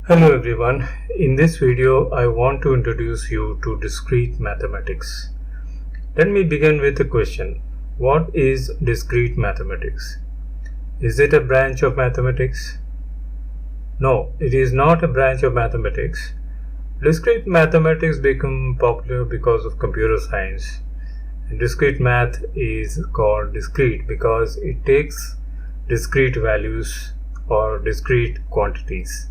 Hello everyone, in this video I want to introduce you to discrete mathematics. Let me begin with a question. What is discrete mathematics? Is it a branch of mathematics? No, it is not a branch of mathematics. Discrete mathematics became popular because of computer science. And discrete math is called discrete because it takes discrete values or discrete quantities.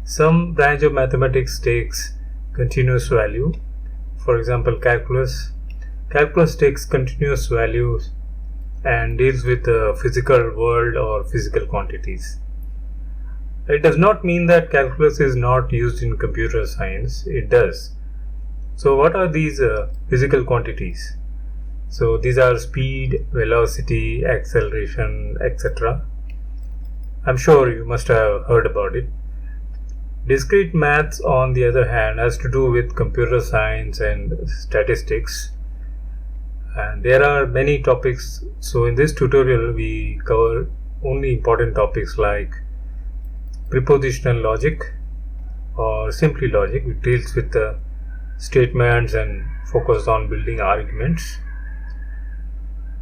Some branch of mathematics takes continuous value. For example, calculus. Calculus takes continuous values and deals with the physical world or physical quantities. It does not mean that calculus is not used in computer science. It does. So what are these physical quantities? So these are speed, velocity, acceleration, etc. I'm sure you must have heard about it. Discrete maths, on the other hand, has to do with computer science and statistics, and there are many topics. So in this tutorial we cover only important topics like prepositional logic or simply logic, which deals with the statements and focus on building arguments.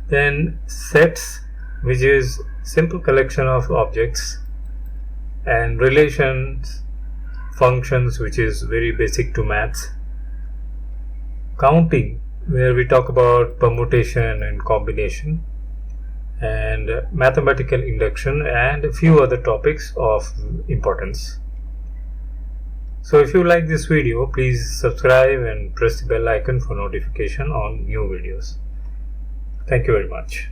Then sets, which is simple collection of objects, and relations, functions, which is very basic to maths. Counting, where we talk about permutation and combination, and mathematical induction, and a few other topics of importance. So if you like this video, please subscribe and press the bell icon for notification on new videos. Thank you very much.